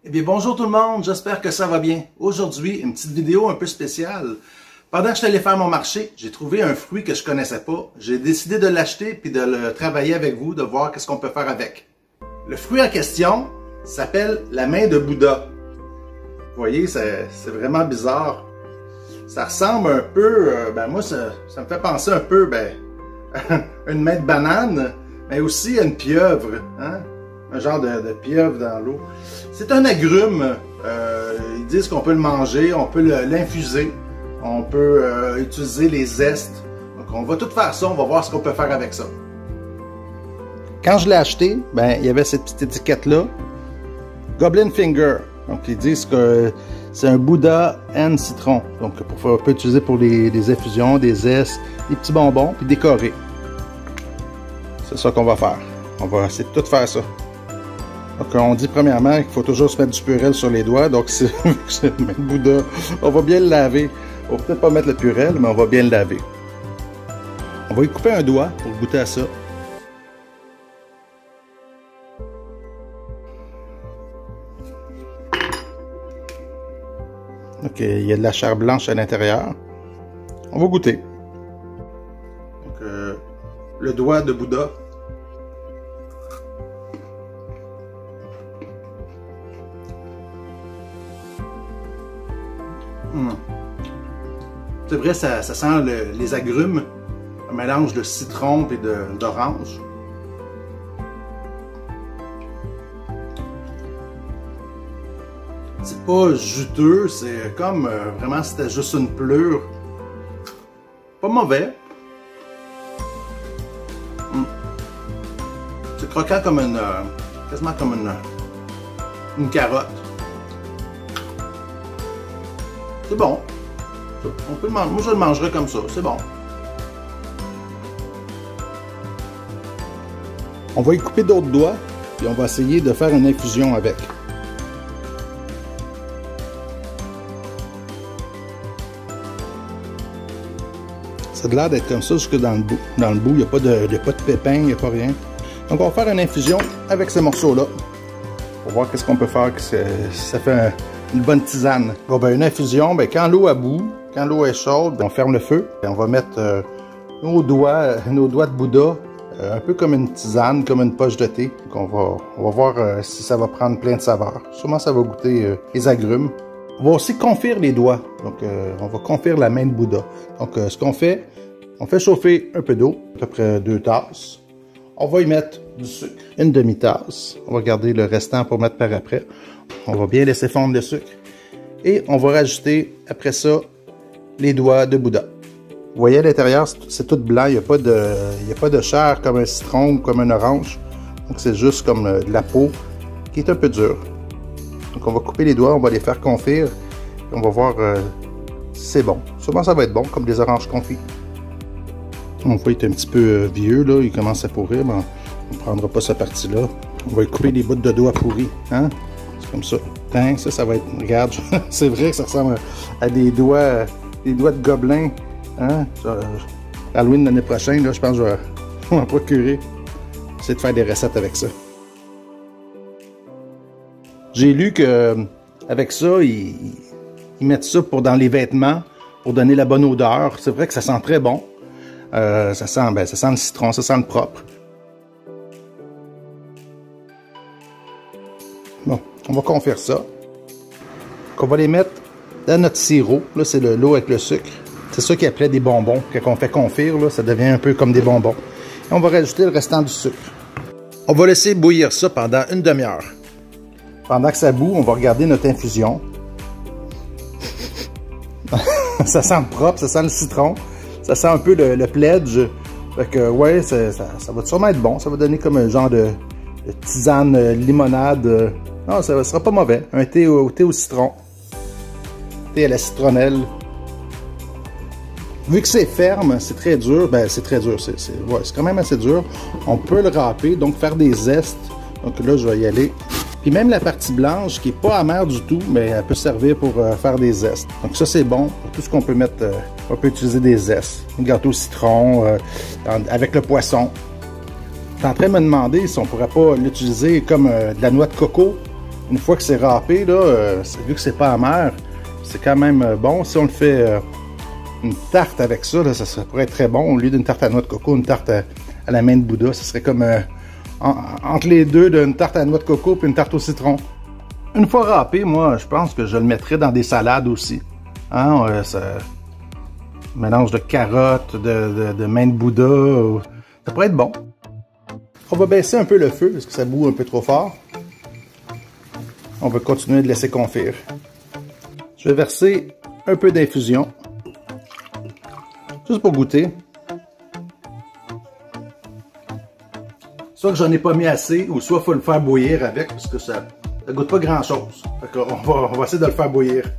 Eh bien, bonjour tout le monde, j'espère que ça va bien. Aujourd'hui, une petite vidéo un peu spéciale. Pendant que je suis allé faire mon marché, j'ai trouvé un fruit que je connaissais pas. J'ai décidé de l'acheter puis de le travailler avec vous, de voir qu'est-ce qu'on peut faire avec. Le fruit en question s'appelle la main de Bouddha. Vous voyez, c'est vraiment bizarre. Ça ressemble un peu, moi ça me fait penser un peu, à une main de banane, mais aussi à une pieuvre, hein? Un genre de pieuvre dans l'eau. C'est un agrume. Ils disent qu'on peut le manger, on peut l'infuser, on peut utiliser les zestes. Donc on va tout faire ça, on va voir ce qu'on peut faire avec ça. Quand je l'ai acheté, il y avait cette petite étiquette-là, Goblin Finger. Donc ils disent que c'est un Bouddha and citron. Donc on peut utiliser pour des infusions, des zestes, des petits bonbons, puis décorer. C'est ça qu'on va faire. On va essayer de tout faire ça. Donc on dit premièrement qu'il faut toujours se mettre du purel sur les doigts. Donc c'est le Bouddha. On va bien le laver. On va peut-être pas mettre le purel, mais on va bien le laver. On va y couper un doigt pour goûter à ça. Ok, il y a de la chair blanche à l'intérieur. On va goûter. Donc, le doigt de Bouddha. C'est vrai, ça sent les agrumes, un mélange de citron et d'orange. C'est pas juteux, c'est comme vraiment si c'était juste une pleure. Pas mauvais. C'est croquant comme quasiment comme une carotte. C'est bon. On peut le manger. Moi, je le mangerai comme ça. C'est bon. On va y couper d'autres doigts, puis on va essayer de faire une infusion avec. Ça a l'air d'être comme ça jusque dans le bout. Dans le bout, il n'y a pas de pépins, il n'y a pas rien. Donc, on va faire une infusion avec ces morceaux-là. Pour voir qu'est-ce qu'on peut faire, que ça fait une bonne tisane. Bon, une infusion, quand l'eau a bout, quand l'eau est chaude, on ferme le feu. Et on va mettre nos doigts de Bouddha, un peu comme une tisane, comme une poche de thé. Donc on va voir si ça va prendre plein de saveurs. Sûrement, ça va goûter les agrumes. On va aussi confire les doigts. Donc, on va confire la main de Bouddha. Donc, ce qu'on fait, on fait chauffer un peu d'eau, à peu près 2 tasses. On va y mettre du sucre, une demi-tasse. On va garder le restant pour mettre par après. On va bien laisser fondre le sucre. Et on va rajouter, après ça, les doigts de Bouddha. Vous voyez à l'intérieur, c'est tout blanc. Il n'y a pas de chair comme un citron ou comme un orange. Donc, c'est juste comme de la peau qui est un peu dure. Donc, on va couper les doigts, on va les faire confire. Et on va voir si c'est bon. Sûrement, ça va être bon, comme des oranges confits. On voit qu'il est un petit peu vieux, là. Il commence à pourrir, mais on ne prendra pas cette partie-là. On va y couper les bouts de doigts pourris. Hein? C'est comme ça. Hein? Ça va être... Regarde, c'est vrai que ça ressemble à des doigts de gobelins. Hein? Halloween l'année prochaine, là, je pense que je vais m'en procurer. Essayer de faire des recettes avec ça. J'ai lu que avec ça, ils mettent ça dans les vêtements pour donner la bonne odeur. C'est vrai que ça sent très bon. Ça sent le citron, ça sent le propre. Bon, on va confire ça. Donc, on va les mettre dans notre sirop. Là, c'est l'eau avec le sucre. C'est ça qui appelait des bonbons. Quand on fait confire, là, ça devient un peu comme des bonbons. Et on va rajouter le restant du sucre. On va laisser bouillir ça pendant une demi-heure. Pendant que ça bout, on va regarder notre infusion. Ça sent le propre, ça sent le citron. Ça sent un peu le pledge. Fait que, ouais, ça va sûrement être bon. Ça va donner comme un genre de tisane, limonade. Non, ça sera pas mauvais. Un thé au citron. Thé à la citronnelle. Vu que c'est ferme, c'est très dur. C'est très dur. C'est quand même assez dur. On peut le râper, donc faire des zestes. Donc là, je vais y aller. Puis même la partie blanche, qui n'est pas amère du tout, mais elle peut servir pour faire des zestes. Donc ça, c'est bon. Pour tout ce qu'on peut mettre, on peut utiliser des zestes. Un gâteau au citron, avec le poisson. Tu es en train de me demander si on ne pourrait pas l'utiliser comme de la noix de coco une fois que c'est râpé, là, vu que c'est pas amer, c'est quand même bon. Si on le fait une tarte avec ça, là, ça pourrait être très bon. Au lieu d'une tarte à noix de coco, une tarte à la main de Bouddha, ça serait comme entre les deux d'une tarte à noix de coco et une tarte au citron. Une fois râpé, moi, je pense que je le mettrais dans des salades aussi. Hein, mélange de carottes, de main de Bouddha, ça pourrait être bon. On va baisser un peu le feu parce que ça bout un peu trop fort. On va continuer de laisser confire. Je vais verser un peu d'infusion. Juste pour goûter. Soit que j'en ai pas mis assez, ou soit il faut le faire bouillir avec, parce que ça goûte pas grand chose. On va essayer de le faire bouillir.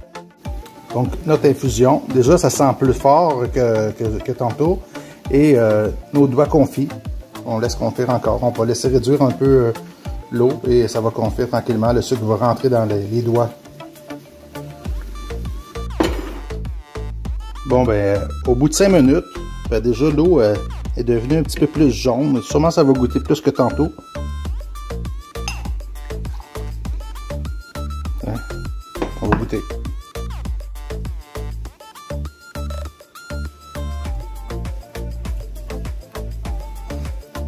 Donc notre infusion, déjà ça sent plus fort que tantôt. Et nos doigts confits, on laisse confire encore. On va laisser réduire un peu l'eau et ça va confire tranquillement. Le sucre va rentrer dans les doigts. Bon, ben, au bout de 5 minutes, ben, déjà l'eau est devenue un petit peu plus jaune. Sûrement ça va goûter plus que tantôt. Hein? On va goûter.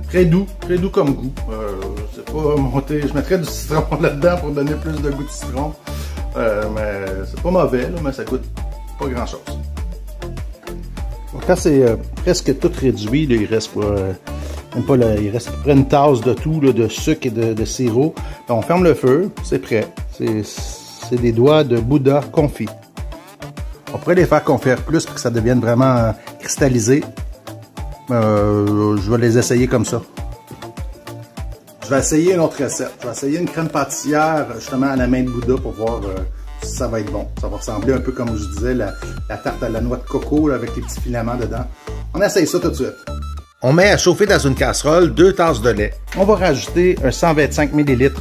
Très doux comme goût. C'est pas monté. Je mettrais du citron là-dedans pour donner plus de goût de citron. Mais c'est pas mauvais, là, mais ça goûte pas grand-chose. Quand c'est presque tout réduit, là, il reste pas, même pas il reste à peu près une tasse de tout, là, de sucre et de sirop. Donc, on ferme le feu, c'est prêt. C'est des doigts de Bouddha confits. On pourrait les faire confire plus pour que ça devienne vraiment cristallisé. Je vais les essayer comme ça. Je vais essayer une autre recette. Je vais essayer une crème pâtissière justement à la main de Bouddha pour voir si ça va être bon. Ça va ressembler un peu comme je disais, la tarte à la noix de coco là, avec les petits filaments dedans. On essaye ça tout de suite. On met à chauffer dans une casserole 2 tasses de lait. On va rajouter un 125 ml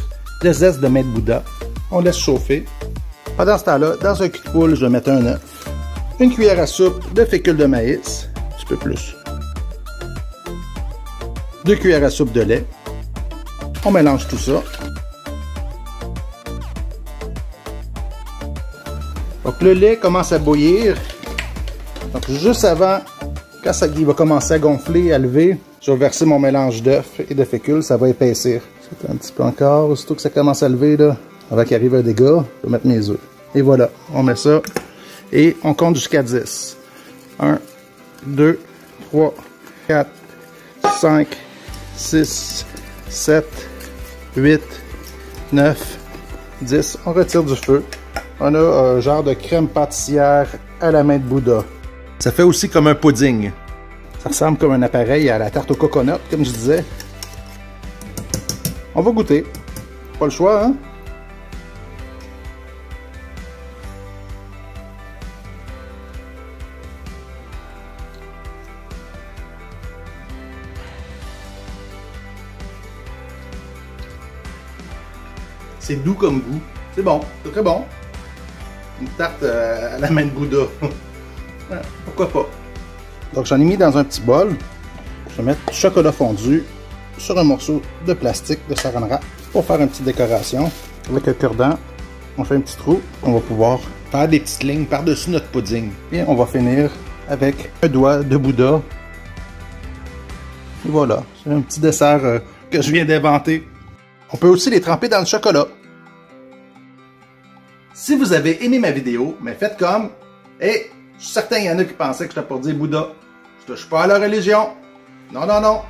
de zeste de main de Bouddha. On laisse chauffer. Pendant ce temps-là, dans un cul de poule, je vais mettre un œuf, une cuillère à soupe de fécule de maïs, un petit peu plus, 2 cuillères à soupe de lait. On mélange tout ça. Donc le lait commence à bouillir. Donc juste avant, quand il va commencer à gonfler, à lever, je vais verser mon mélange d'œufs et de fécule, ça va épaissir. C'est un petit peu encore, aussitôt que ça commence à lever, là, avant qu'il arrive un dégât, je vais mettre mes œufs. Et voilà, on met ça et on compte jusqu'à 10. 1, 2, 3, 4, 5, 6, 7, 8, 9, 10. On retire du feu. On a un genre de crème pâtissière à la main de Bouddha. Ça fait aussi comme un pudding. Ça ressemble comme un appareil à la tarte au coconut, comme je disais. On va goûter. Pas le choix, hein? C'est doux comme goût. C'est bon, c'est très bon. Une tarte à la main de Bouddha. Pourquoi pas? Donc j'en ai mis dans un petit bol. Je vais mettre du chocolat fondu sur un morceau de plastique de saran wrap pour faire une petite décoration. Avec un cure-dent, on fait un petit trou. On va pouvoir faire des petites lignes par-dessus notre pudding. Et on va finir avec un doigt de Bouddha. Et voilà, c'est un petit dessert que je viens d'inventer. On peut aussi les tremper dans le chocolat. Si vous avez aimé ma vidéo, mais faites comme... Et je suis certain qu'il y en a qui pensaient que j'étais pour dire Bouddha. Je touche pas à la religion. Non, non, non.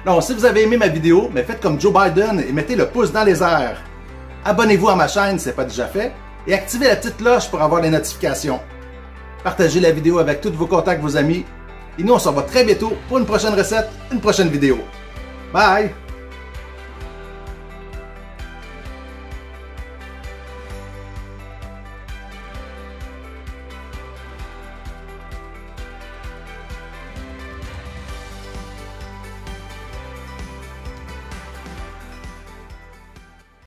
Non, si vous avez aimé ma vidéo, mais faites comme Joe Biden et mettez le pouce dans les airs. Abonnez-vous à ma chaîne si ce n'est pas déjà fait. Et activez la petite cloche pour avoir les notifications. Partagez la vidéo avec tous vos contacts, vos amis. Et nous, on se revoit très bientôt pour une prochaine recette, une prochaine vidéo. Bye!